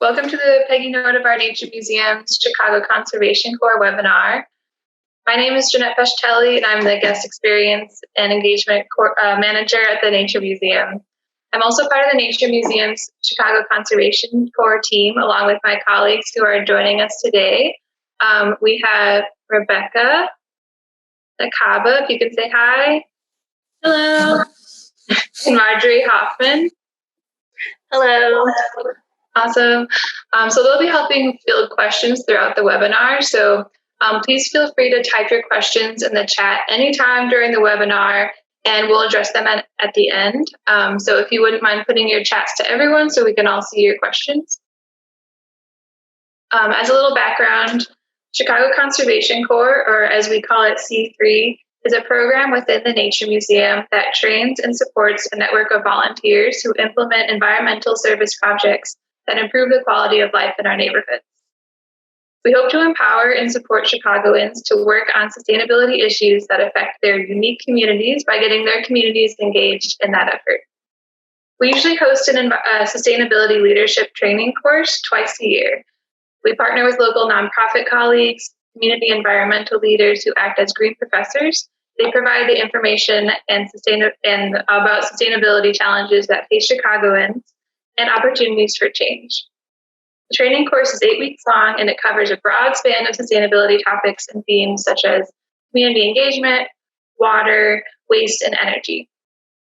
Welcome to the Peggy Notebaert Nature Museum's Chicago Conservation Corps webinar. My name is Jeanette Peschelli, and I'm the Guest Experience and Engagement Manager at the Nature Museum. I'm also part of the Nature Museum's Chicago Conservation Corps team, along with my colleagues who are joining us today. We have Rebecca Nakaba, if you can say hi. Hello. And Marjorie Hoffman. Hello. Awesome. So they'll be helping field questions throughout the webinar. So please feel free to type your questions in the chat anytime during the webinar, and we'll address them at the end. So if you wouldn't mind putting your chats to everyone so we can all see your questions. As a little background, Chicago Conservation Corps, or as we call it, C3, is a program within the Nature Museum that trains and supports a network of volunteers who implement environmental service projects that improve the quality of life in our neighborhoods. We hope to empower and support Chicagoans to work on sustainability issues that affect their unique communities by getting their communities engaged in that effort. We usually host a sustainability leadership training course twice a year. We partner with local nonprofit colleagues, community environmental leaders who act as green professors. They provide the information about sustainability challenges that face Chicagoans and opportunities for change. The training course is 8 weeks long, and it covers a broad span of sustainability topics and themes such as community engagement, water, waste, and energy.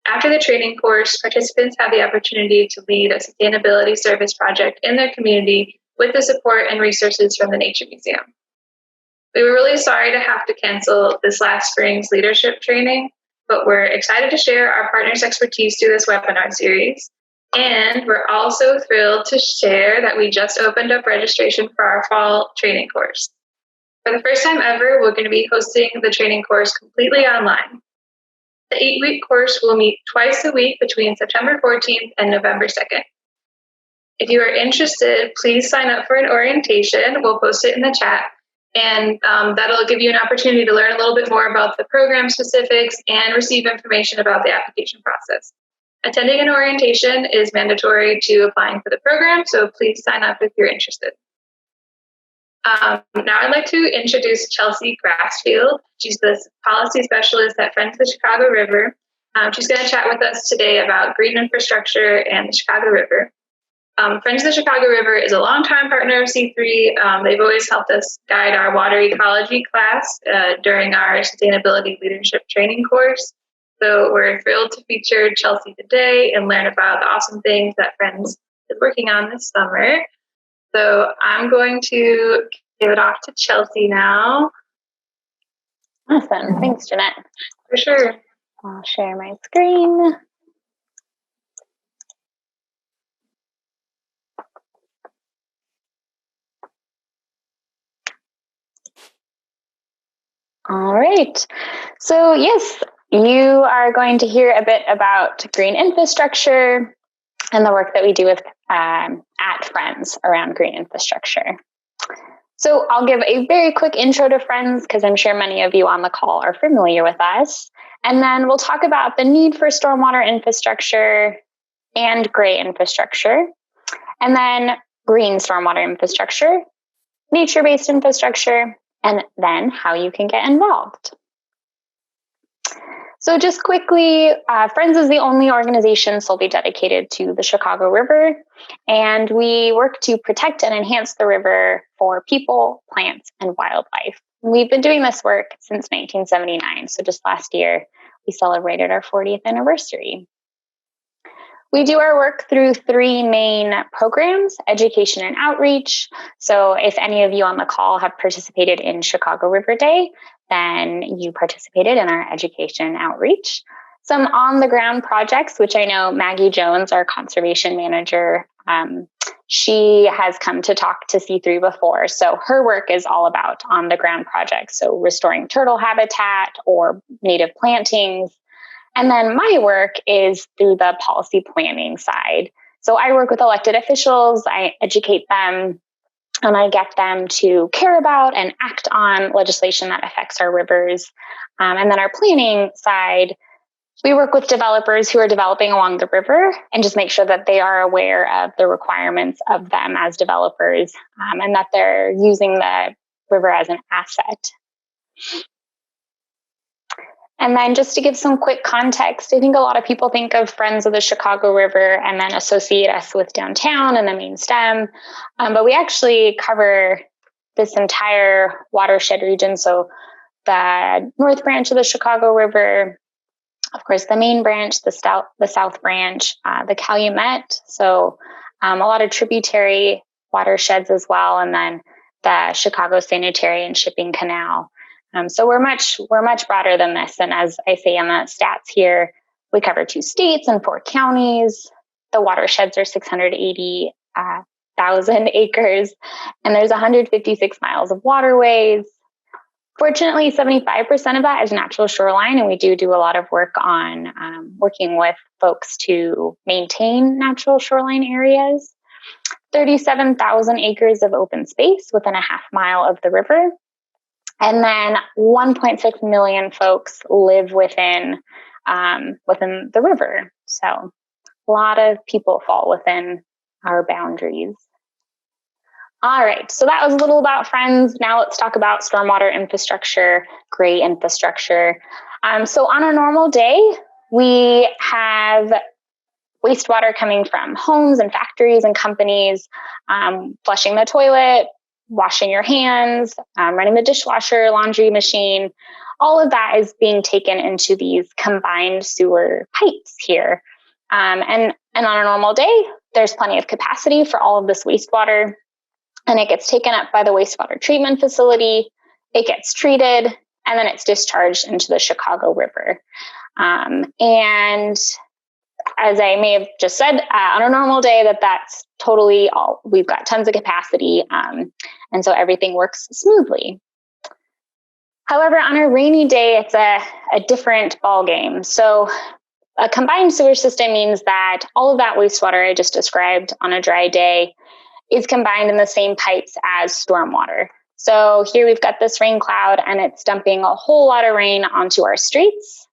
After the training course, participants have the opportunity to lead a sustainability service project in their community with the support and resources from the Nature Museum. We were really sorry to have to cancel this last spring's leadership training, but we're excited to share our partners' expertise through this webinar series. And we're also thrilled to share that we just opened up registration for our fall training course. For the first time ever, we're going to be hosting the training course completely online. The 8-week course will meet twice a week between September 14th and November 2nd. If you are interested, please sign up for an orientation. We'll post it in the chat, and that'll give you an opportunity to learn a little bit more about the program specifics and receive information about the application process. Attending an orientation is mandatory to applying for the program, so please sign up if you're interested. Now I'd like to introduce Chelsey Grassfield. She's the policy specialist at Friends of the Chicago River. She's going to chat with us today about green infrastructure and the Chicago River. Friends of the Chicago River is a longtime partner of C3. They've always helped us guide our water ecology class during our sustainability leadership training course. So we're thrilled to feature Chelsey today and learn about the awesome things that Friends is working on this summer. So I'm going to give it off to Chelsey now. Awesome. Thanks, Jeanette. For sure. I'll share my screen. All right. So yes, you are going to hear a bit about green infrastructure and the work that we do with at Friends around green infrastructure. So I'll give a very quick intro to Friends because I'm sure many of you on the call are familiar with us. And then we'll talk about the need for stormwater infrastructure and gray infrastructure. And then green stormwater infrastructure, nature-based infrastructure, and then how you can get involved. So just quickly, Friends is the only organization solely dedicated to the Chicago River, and we work to protect and enhance the river for people, plants, and wildlife. We've been doing this work since 1979, so just last year we celebrated our 40th anniversary. We do our work through 3 main programs: education and outreach. So if any of you on the call have participated in Chicago River Day, then you participated in our education and outreach. Some on-the-ground projects, which I know Maggie Jones, our conservation manager, she has come to talk to C3 before. So her work is all about on-the-ground projects, so restoring turtle habitat or native plantings. And then my work is through the policy planning side. So I work with elected officials, I educate them, and I get them to care about and act on legislation that affects our rivers. And then our planning side, We work with developers who are developing along the river and just make sure that they are aware of the requirements of them as developers, and that they're using the river as an asset. And then just to give some quick context, I think a lot of people think of Friends of the Chicago River and then associate us with downtown and the main stem. But we actually cover this entire watershed region. So the north branch of the Chicago River, of course, the main branch, the south branch, the Calumet. So a lot of tributary watersheds as well. And then the Chicago Sanitary and Shipping Canal. So we're much broader than this. And as I say in the stats here, we cover 2 states and 4 counties. The watersheds are 680,000 acres, and there's 156 miles of waterways. Fortunately, 75% of that is natural shoreline, and we do a lot of work on working with folks to maintain natural shoreline areas. 37,000 acres of open space within a half mile of the river. And then 1.6 million folks live within the river. So a lot of people fall within our boundaries. All right, so that was a little about Friends. Now let's talk about stormwater infrastructure, gray infrastructure. So on a normal day, we have wastewater coming from homes and factories and companies, flushing the toilet, washing your hands, running the dishwasher, laundry machine. All of that is being taken into these combined sewer pipes here. And on a normal day, there's plenty of capacity for all of this wastewater, and it gets taken up by the wastewater treatment facility. It gets treated, and then it's discharged into the Chicago River. And as I may have just said, on a normal day, that's totally all. We've got tons of capacity, and so everything works smoothly. However, on a rainy day, it's a different ballgame. So a combined sewer system means that all of that wastewater I just described on a dry day is combined in the same pipes as stormwater. So here we've got this rain cloud, and it's dumping a whole lot of rain onto our streets.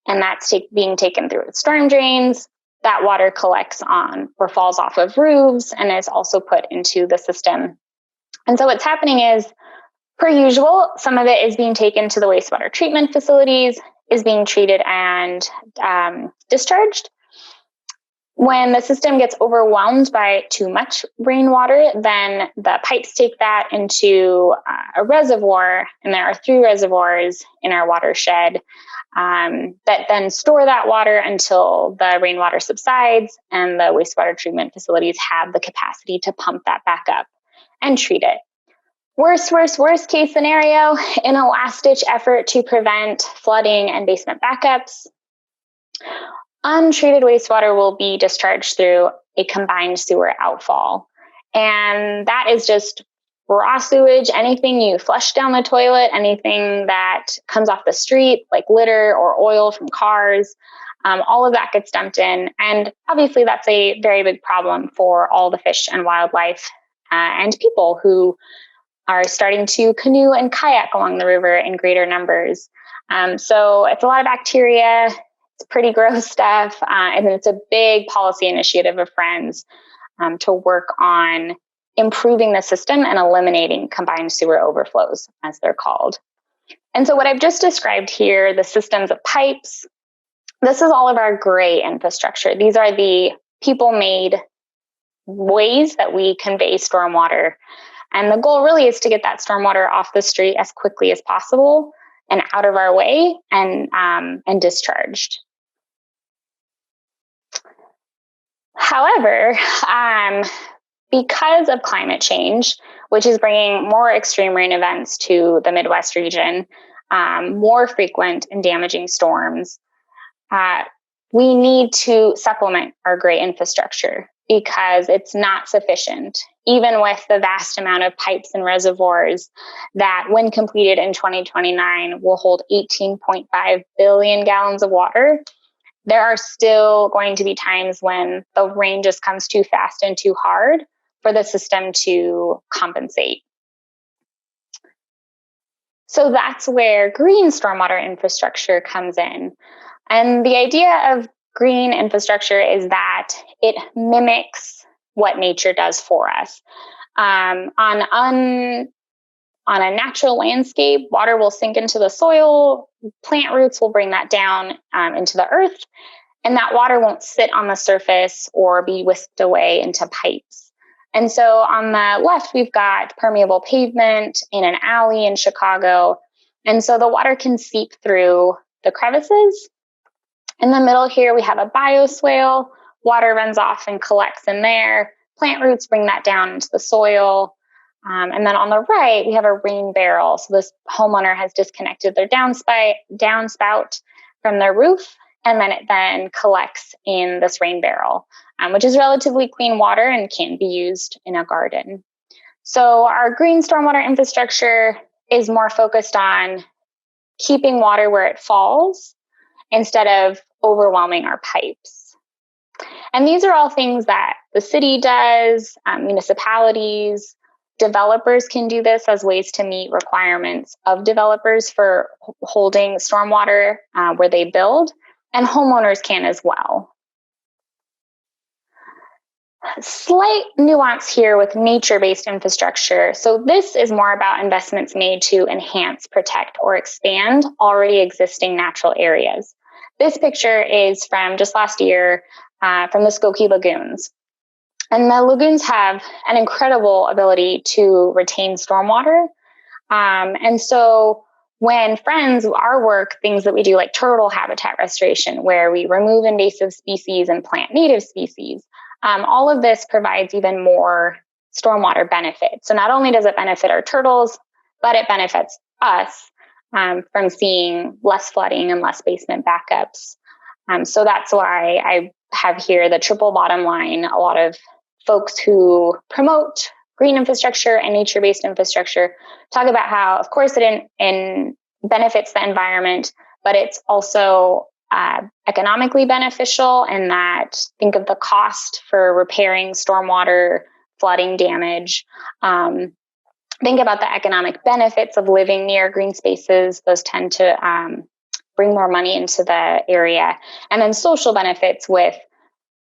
And that's being taken through its storm drains. That water collects on or falls off of roofs and is also put into the system. And so what's happening is, per usual, some of it is being taken to the wastewater treatment facilities, is being treated and discharged. When the system gets overwhelmed by too much rainwater, then the pipes take that into a reservoir, and there are 3 reservoirs in our watershed that then store that water until the rainwater subsides, and the wastewater treatment facilities have the capacity to pump that back up and treat it. Worst case scenario, in a last-ditch effort to prevent flooding and basement backups, untreated wastewater will be discharged through a combined sewer outfall. And that is just raw sewage, anything you flush down the toilet, anything that comes off the street, like litter or oil from cars, all of that gets dumped in. And obviously that's a very big problem for all the fish and wildlife and people who are starting to canoe and kayak along the river in greater numbers. So it's a lot of bacteria. It's pretty gross stuff. And it's a big policy initiative of Friends to work on improving the system and eliminating combined sewer overflows, as they're called. And so what I've just described here, the systems of pipes, this is all of our gray infrastructure. These are the people-made ways that we convey stormwater. And the goal really is to get that stormwater off the street as quickly as possible and out of our way and discharged. However, because of climate change, which is bringing more extreme rain events to the Midwest region, more frequent and damaging storms, we need to supplement our gray infrastructure because it's not sufficient, even with the vast amount of pipes and reservoirs that, when completed in 2029, will hold 18.5 billion gallons of water. There are still going to be times when the rain just comes too fast and too hard for the system to compensate. So that's where green stormwater infrastructure comes in. And the idea of green infrastructure is that it mimics what nature does for us. On a natural landscape, water will sink into the soil, plant roots will bring that down into the earth, and that water won't sit on the surface or be whisked away into pipes. And so on the left, we've got permeable pavement in an alley in Chicago. And so the water can seep through the crevices. In the middle here, we have a bioswale. Water runs off and collects in there. Plant roots bring that down into the soil. And then on the right, we have a rain barrel. So this homeowner has disconnected their downspout from their roof, and then it then collects in this rain barrel, which is relatively clean water and can be used in a garden. So our green stormwater infrastructure is more focused on keeping water where it falls instead of overwhelming our pipes. And these are all things that the city does, municipalities, developers can do this as ways to meet requirements of developers for holding stormwater where they build, and homeowners can as well. Slight nuance here with nature-based infrastructure. So this is more about investments made to enhance, protect, or expand already existing natural areas. This picture is from just last year from the Skokie Lagoons. And the lagoons have an incredible ability to retain stormwater. And so when our work, things that we do like turtle habitat restoration, where we remove invasive species and plant native species, all of this provides even more stormwater benefits. So not only does it benefit our turtles, but it benefits us from seeing less flooding and less basement backups. So that's why I have here the triple bottom line. A lot of folks who promote green infrastructure and nature-based infrastructure talk about how, of course, it benefits the environment, but it's also economically beneficial, and that think of the cost for repairing stormwater flooding damage. Think about the economic benefits of living near green spaces. Those tend to bring more money into the area. And then social benefits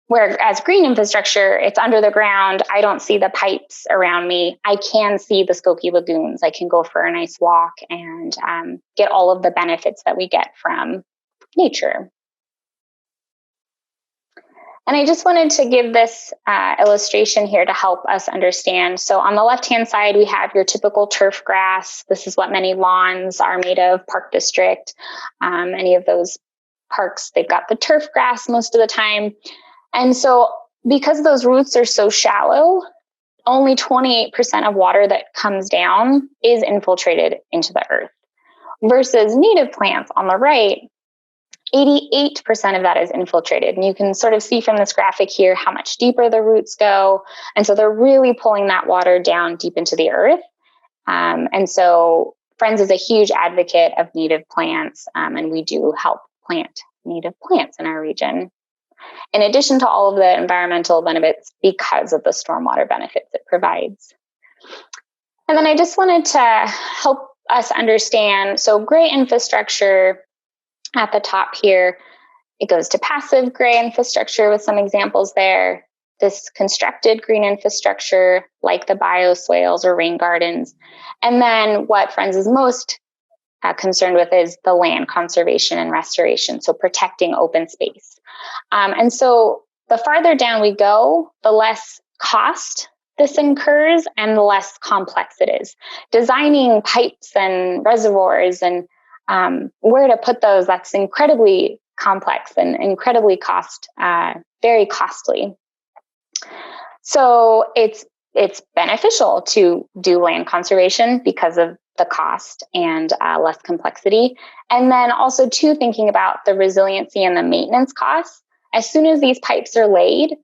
whereas green infrastructure, it's under the ground. I don't see the pipes around me. I can see the Skokie Lagoons. I can go for a nice walk and get all of the benefits that we get from nature. And I just wanted to give this illustration here to help us understand. So on the left-hand side, we have your typical turf grass. This is what many lawns are made of, Park District. Any of those parks, they've got the turf grass most of the time. And so because those roots are so shallow, only 28% of water that comes down is infiltrated into the earth. Versus native plants on the right, 88% of that is infiltrated. And you can sort of see from this graphic here how much deeper the roots go. And so they're really pulling that water down deep into the earth. And so Friends is a huge advocate of native plants, and we do help plant native plants in our region, in addition to all of the environmental benefits because of the stormwater benefits it provides. And then I just wanted to help us understand, so gray infrastructure at the top here, it goes to passive gray infrastructure with some examples there. This constructed green infrastructure like the bioswales or rain gardens. And then what Friends is most concerned with is the land conservation and restoration, so protecting open space. And so the farther down we go, the less cost this incurs and the less complex it is. Designing pipes and reservoirs and where to put those, that's incredibly complex and incredibly very costly. So it's beneficial to do land conservation because of the cost and less complexity. And then also too, thinking about the resiliency and the maintenance costs. As soon as these pipes are laid,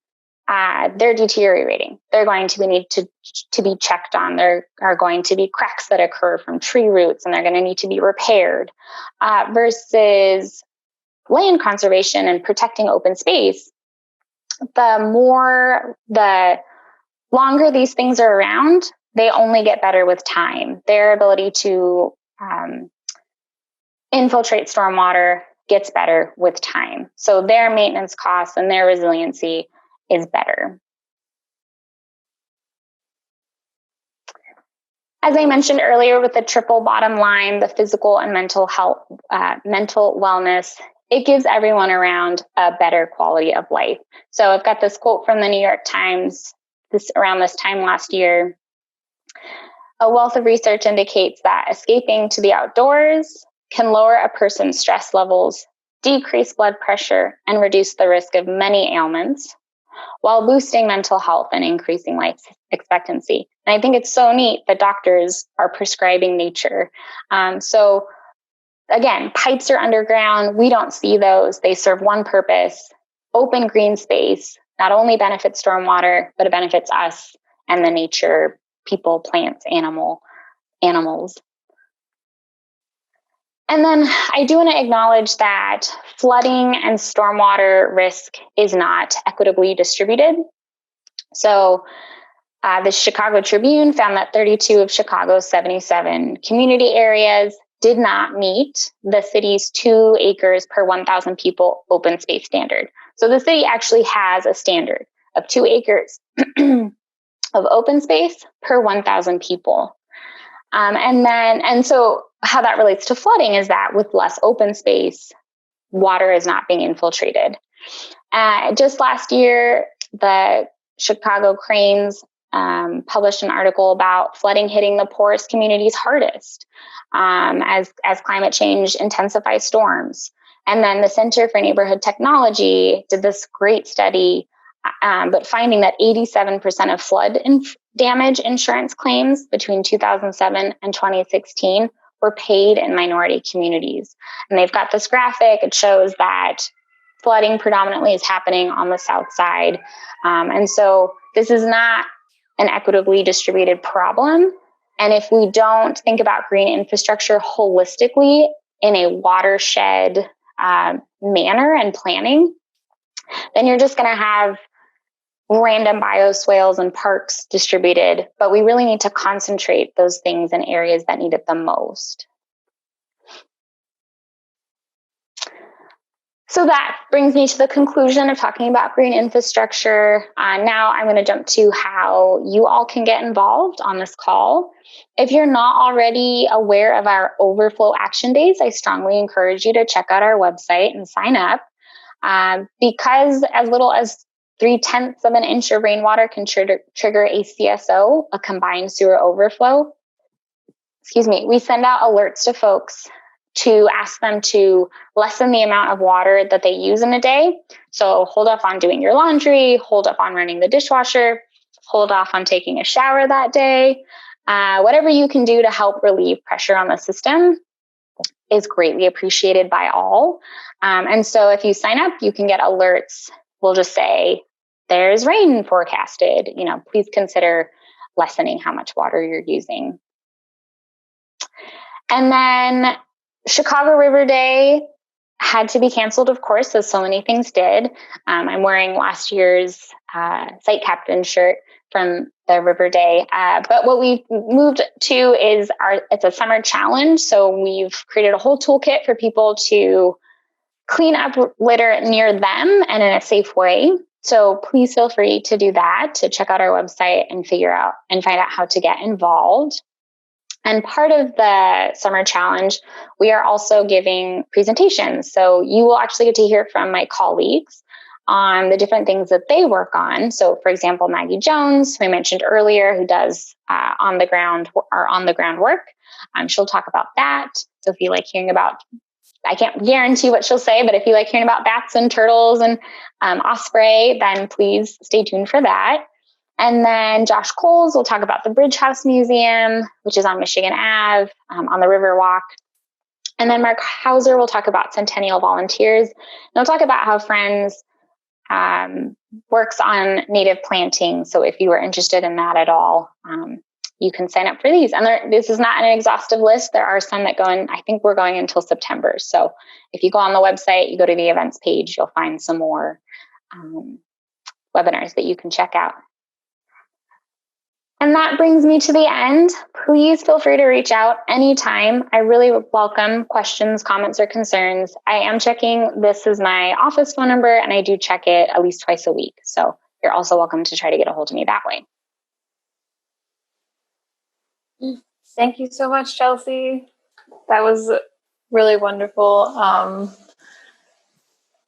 they're deteriorating. They're going to need to be checked on. There are going to be cracks that occur from tree roots, and they're going to need to be repaired. Versus land conservation and protecting open space, the longer these things are around, they only get better with time. Their ability to infiltrate stormwater gets better with time. So their maintenance costs and their resiliency is better. As I mentioned earlier, with the triple bottom line, the physical and mental health, mental wellness, it gives everyone around a better quality of life. So I've got this quote from the New York Times around this time last year. A wealth of research indicates that escaping to the outdoors can lower a person's stress levels, decrease blood pressure, and reduce the risk of many ailments, while boosting mental health and increasing life expectancy. And I think it's so neat that doctors are prescribing nature. So again, pipes are underground. We don't see those. They serve one purpose. Open green space not only benefits stormwater, but it benefits us and the nature, people, plants, animals. And then I do want to acknowledge that flooding and stormwater risk is not equitably distributed. So the Chicago Tribune found that 32 of Chicago's 77 community areas did not meet the city's 2 acres per 1,000 people open space standard. So the city actually has a standard of 2 acres of open space per 1,000 people. And so how that relates to flooding is that with less open space, water is not being infiltrated. Just last year, the Chicago Cranes published an article about flooding hitting the poorest communities hardest as climate change intensifies storms. And then the Center for Neighborhood Technology did this great study, but finding that 87% of flood damage insurance claims between 2007 and 2016 were paid in minority communities. And they've got this graphic. It shows that flooding predominantly is happening on the south side. And so this is not an equitably distributed problem. And if we don't think about green infrastructure holistically in a watershed manner and planning, then you're just going to have random bioswales and parks distributed, but we really need to concentrate those things in areas that need it the most. So that brings me to the conclusion of talking about green infrastructure. Now I'm going to jump to how you all can get involved on this call. If you're not already aware of our overflow action days, I strongly encourage you to check out our website and sign up. Because as little as 0.3 of an inch of rainwater can trigger a CSO, a combined sewer overflow. We send out alerts to folks to ask them to lessen the amount of water that they use in a day. So hold off on doing your laundry, hold off on running the dishwasher, hold off on taking a shower that day. Whatever you can do to help relieve pressure on the system is greatly appreciated by all. And so if you sign up, you can get alerts. We'll just say, there's rain forecasted. Please consider lessening how much water you're using. And then Chicago River Day had to be canceled, of course, as so many things did. I'm wearing last year's site captain shirt from the River Day. But what we've moved to is it's a summer challenge. So we've created a whole toolkit for people to clean up litter near them and in a safe way. So please feel free to do that, to check out our website and find out how to get involved. And part of the summer challenge, we are also giving presentations. So you will actually get to hear from my colleagues on the different things that they work on. So for example, Maggie Jones, who I mentioned earlier, who does on the ground work. She'll talk about that. So if you like hearing about, I can't guarantee what she'll say, but if you like hearing about bats and turtles and osprey, then please stay tuned for that. And then Josh Coles will talk about the Bridge House Museum, which is on Michigan Ave, on the Riverwalk. And then Mark Hauser will talk about Centennial Volunteers. And he'll talk about how Friends works on native planting. So if you are interested in that at all, you can sign up for these. And this is not an exhaustive list. There are some that go in, I think we're going until September. So if you go on the website, you go to the events page, you'll find some more webinars that you can check out. And that brings me to the end. Please feel free to reach out anytime. I really welcome questions, comments, or concerns. I am checking. This is my office phone number, and I do check it at least twice a week. So you're also welcome to try to get a hold of me that way. Thank you so much, Chelsey. That was really wonderful.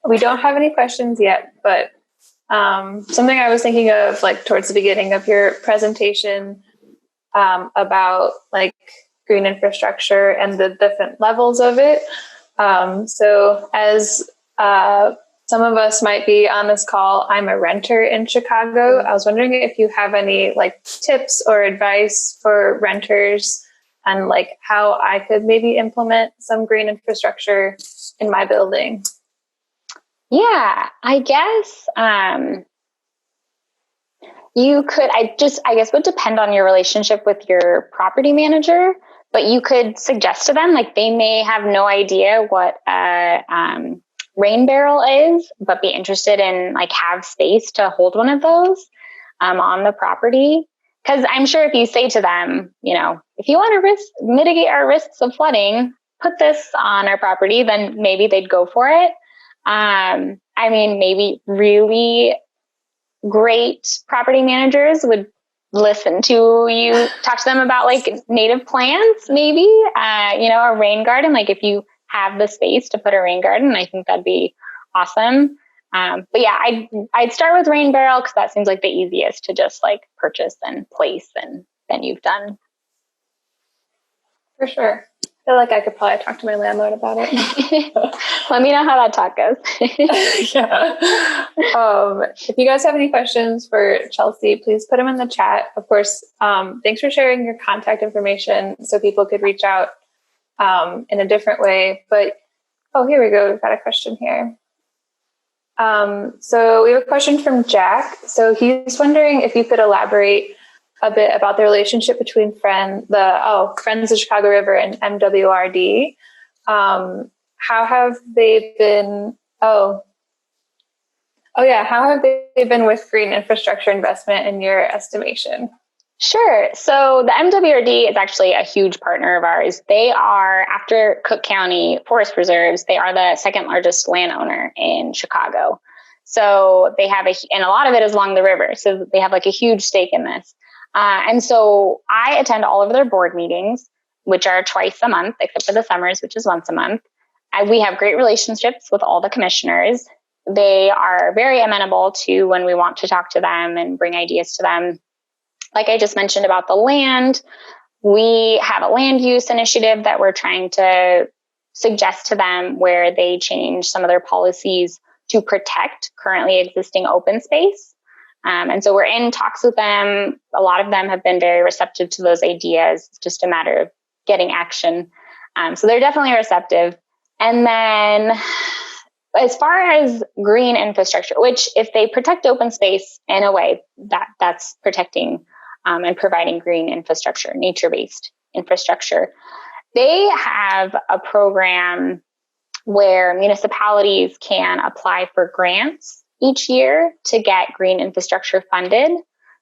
We don't have any questions yet, but something I was thinking of, like towards the beginning of your presentation, about like green infrastructure and the different levels of it. So as some of us might be on this call, I'm a renter in Chicago. I was wondering if you have any like tips or advice for renters and like how I could maybe implement some green infrastructure in my building. Yeah, I guess you could, I guess would depend on your relationship with your property manager, but you could suggest to them, like they may have no idea what a rain barrel is, but be interested in like have space to hold one of those on the property. Because I'm sure if you say to them, you know, if you want to mitigate our risks of flooding, put this on our property, then maybe they'd go for it. I mean, maybe really great property managers would listen to you talk to them about like native plants, maybe, you know, a rain garden. Like if you have the space to put a rain garden, I think that'd be awesome. But yeah, I'd start with rain barrel because that seems like the easiest to just like purchase and place, and then you've done. For sure. I feel like I could probably talk to my landlord about it. Let me know how that talk goes. Yeah. If you guys have any questions for Chelsey, please put them in the chat. Of course, thanks for sharing your contact information so people could reach out in a different way. But, oh, here we go. We've got a question here. So we have a question from Jack. So he's wondering if you could elaborate a bit about the relationship between Friends of the Chicago River and MWRD. How have they been? How have they been with green infrastructure investment in your estimation? Sure. So the MWRD is actually a huge partner of ours. They are, after Cook County Forest Preserves, they are the second largest landowner in Chicago. So they have and a lot of it is along the river. So they have like a huge stake in this. And so I attend all of their board meetings, which are twice a month, except for the summers, which is once a month. We have great relationships with all the commissioners. They are very amenable to when we want to talk to them and bring ideas to them. Like I just mentioned about the land, we have a land use initiative that we're trying to suggest to them where they change some of their policies to protect currently existing open space. And so we're in talks with them. A lot of them have been very receptive to those ideas. It's just a matter of getting action. So they're definitely receptive. And then as far as green infrastructure, which if they protect open space in a way that's protecting and providing green infrastructure, nature-based infrastructure, they have a program where municipalities can apply for grants each year to get green infrastructure funded.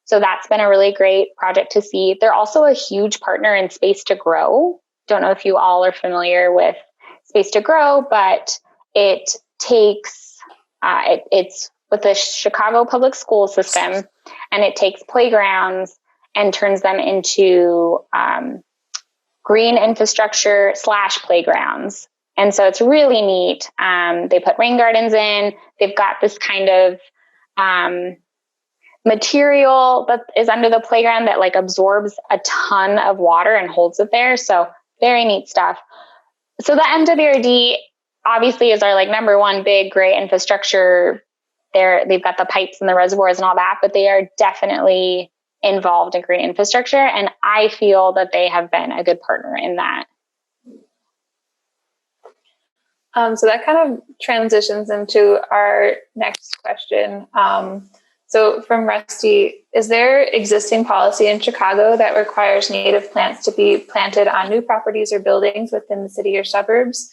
So that's been a really great project to see. They're also a huge partner in Space to Grow. Don't know if you all are familiar with Space to Grow, but it takes, it's with the Chicago public school system, and it takes playgrounds and turns them into green infrastructure / playgrounds. And so it's really neat. They put rain gardens in. They've got this kind of material that is under the playground that like absorbs a ton of water and holds it there. So very neat stuff. So the MWRD obviously is our like number one big gray infrastructure. They've got the pipes and the reservoirs and all that, but they are definitely involved in green infrastructure. And I feel that they have been a good partner in that. So that kind of transitions into our next question. So from Rusty, is there existing policy in Chicago that requires native plants to be planted on new properties or buildings within the city or suburbs?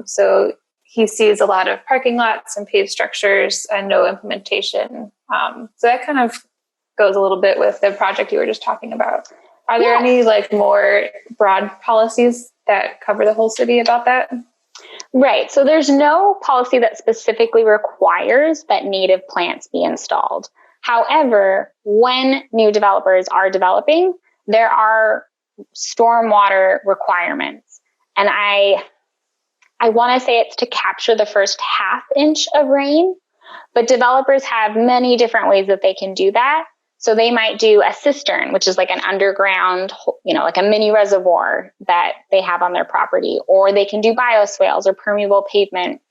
So he sees a lot of parking lots and paved structures and no implementation. So that kind of goes a little bit with the project you were just talking about. Are there any like more broad policies that cover the whole city about that? Right. So there's no policy that specifically requires that native plants be installed. However, when new developers are developing, there are stormwater requirements. And I want to say it's to capture the first half inch of rain, but developers have many different ways that they can do that. So they might do a cistern, which is like an underground, like a mini reservoir that they have on their property, or they can do bioswales or permeable pavement.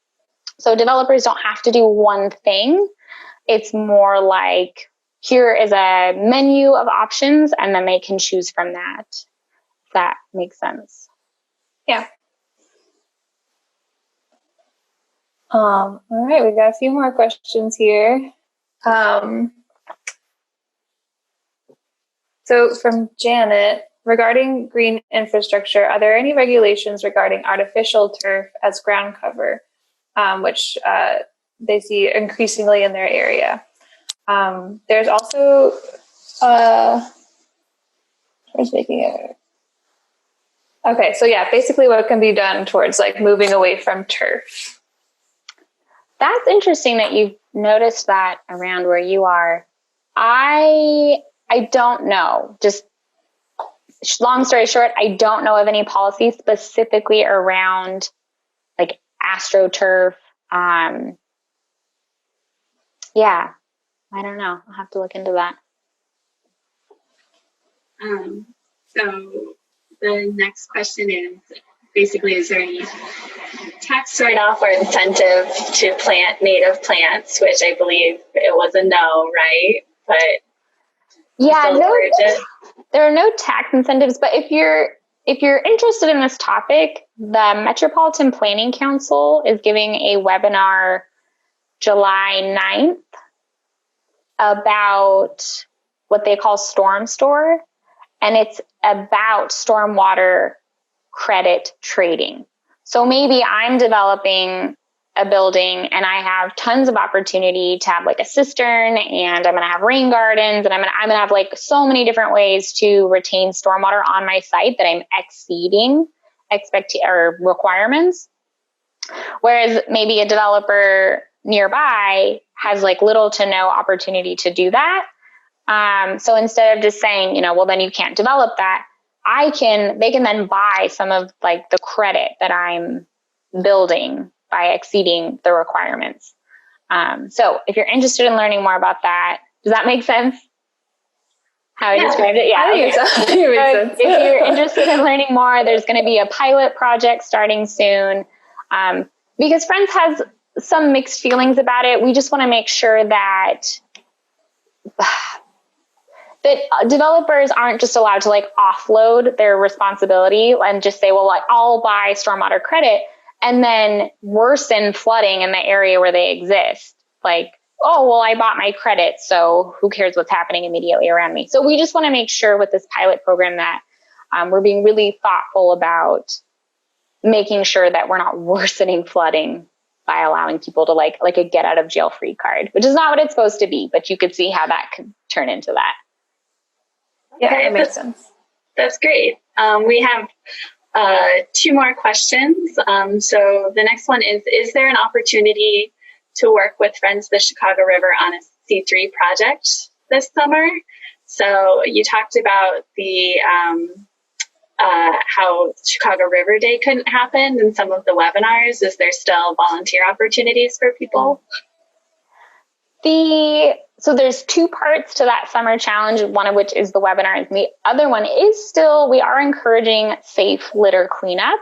So developers don't have to do one thing. It's more like, here is a menu of options, and then they can choose from that. If that makes sense. Yeah. All right, we got a few more questions here. So from Janet, regarding green infrastructure, are there any regulations regarding artificial turf as ground cover, which they see increasingly in their area? There's also, okay, so yeah, basically what can be done towards like moving away from turf. That's interesting that you've noticed that around where you are. I don't know. Just long story short, I don't know of any policy specifically around like AstroTurf. Yeah, I don't know. I'll have to look into that. So the next question is basically, is there any tax write-off or incentive to plant native plants, which I believe it was a no, right? But yeah, there are no tax incentives, but if you're interested in this topic, the Metropolitan Planning Council is giving a webinar July 9th about what they call Storm Store, and it's about stormwater credit trading. So maybe I'm developing a building and I have tons of opportunity to have like a cistern, and I'm going to have rain gardens, and I'm going to have like so many different ways to retain stormwater on my site that I'm exceeding requirements. Whereas maybe a developer nearby has like little to no opportunity to do that. So instead of just saying, well, then you can't develop that, they can then buy some of like the credit that I'm building by exceeding the requirements. So if you're interested in learning more about that, does that make sense? How I described it? Yeah. Okay. So if you're interested in learning more, there's going to be a pilot project starting soon. Because Friends has some mixed feelings about it. We just want to make sure that developers aren't just allowed to like offload their responsibility and just say, well, like I'll buy stormwater credit and then worsen flooding in the area where they exist. Like, oh, well, I bought my credit, so who cares what's happening immediately around me? So we just want to make sure with this pilot program that we're being really thoughtful about making sure that we're not worsening flooding by allowing people to like a get out of jail free card, which is not what it's supposed to be, but you could see how that could turn into that. Yeah, it makes sense. That's great. We have two more questions. So the next one is there an opportunity to work with Friends of the Chicago River on a C3 project this summer? So you talked about the how Chicago River Day couldn't happen in some of the webinars. Is there still volunteer opportunities for people? So there's two parts to that summer challenge, one of which is the webinar, and the other one is still, we are encouraging safe litter cleanup.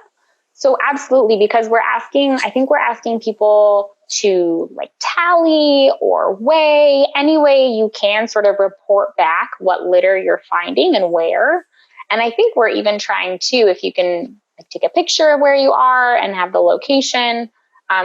So absolutely, because I think we're asking people to like tally or weigh, any way you can sort of report back what litter you're finding and where. And I think we're even trying to, if you can like, take a picture of where you are and have the location.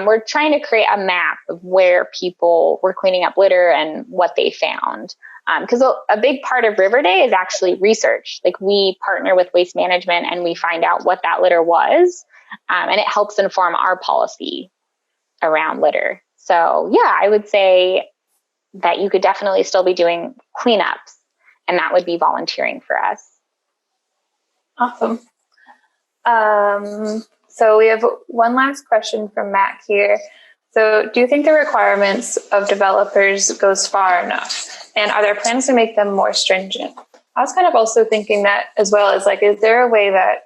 We're trying to create a map of where people were cleaning up litter and what they found. Because a big part of River Day is actually research. Like we partner with Waste Management and we find out what that litter was. And it helps inform our policy around litter. So yeah, I would say that you could definitely still be doing cleanups, and that would be volunteering for us. Awesome. So we have one last question from Matt here. So do you think the requirements of developers goes far enough? And are there plans to make them more stringent? I was kind of also thinking that as well, as like, is there a way that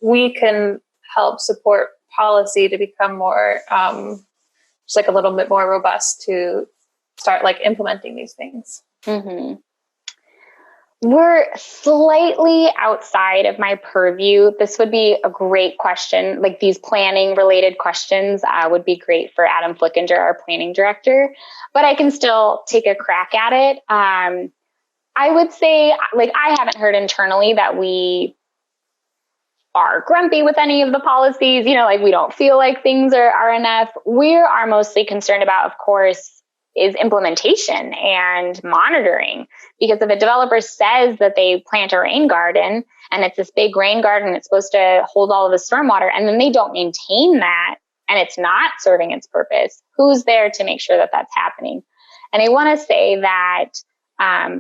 we can help support policy to become more, just like a little bit more robust to start like implementing these things? Mm-hmm. We're slightly outside of my purview. This would be a great question. Like these planning related questions would be great for Adam Flickinger, our planning director, but I can still take a crack at it. I would say, like, I haven't heard internally that we are grumpy with any of the policies, you know, like we don't feel like things are enough. We are mostly concerned about, of course, is implementation and monitoring. Because if a developer says that they plant a rain garden and it's this big rain garden, it's supposed to hold all of the stormwater, and then they don't maintain that and it's not serving its purpose, who's there to make sure that that's happening? And I want to say that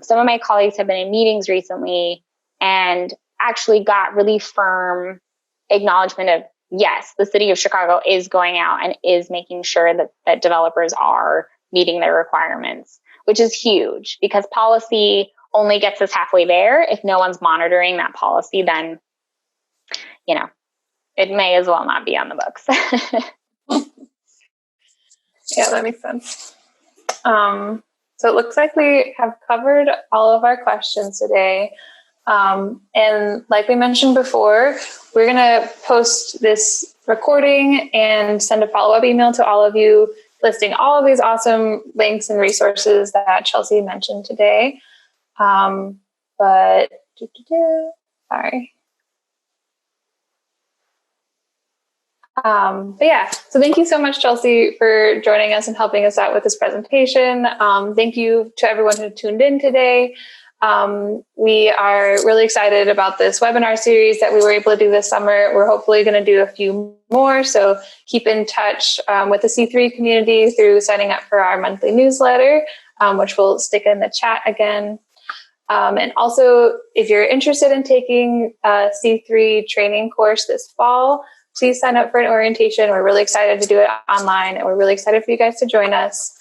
some of my colleagues have been in meetings recently and actually got really firm acknowledgement of, yes, the city of Chicago is going out and is making sure that developers are meeting their requirements, which is huge because policy only gets us halfway there. If no one's monitoring that policy, then, you know, it may as well not be on the books. Yeah, that makes sense. So it looks like we have covered all of our questions today. And like we mentioned before, we're going to post this recording and send a follow-up email to all of you listing all of these awesome links and resources that Chelsey mentioned today. Sorry. But yeah, so thank you so much, Chelsey, for joining us and helping us out with this presentation. Thank you to everyone who tuned in today. We are really excited about this webinar series that we were able to do this summer. We're hopefully going to do a few more, so keep in touch with the C3 community through signing up for our monthly newsletter, which we'll stick in the chat again. And also, if you're interested in taking a C3 training course this fall, please sign up for an orientation. We're really excited to do it online, and we're really excited for you guys to join us.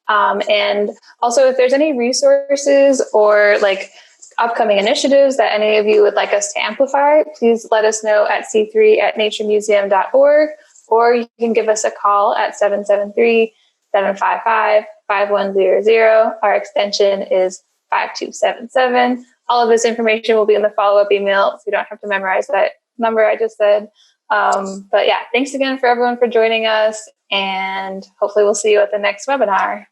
And also, if there's any resources or like upcoming initiatives that any of you would like us to amplify, please let us know at c3@naturemuseum.org, or you can give us a call at 773-755-5100. Our extension is 5277. All of this information will be in the follow-up email, so you don't have to memorize that number I just said. But yeah, thanks again for everyone for joining us, and hopefully we'll see you at the next webinar.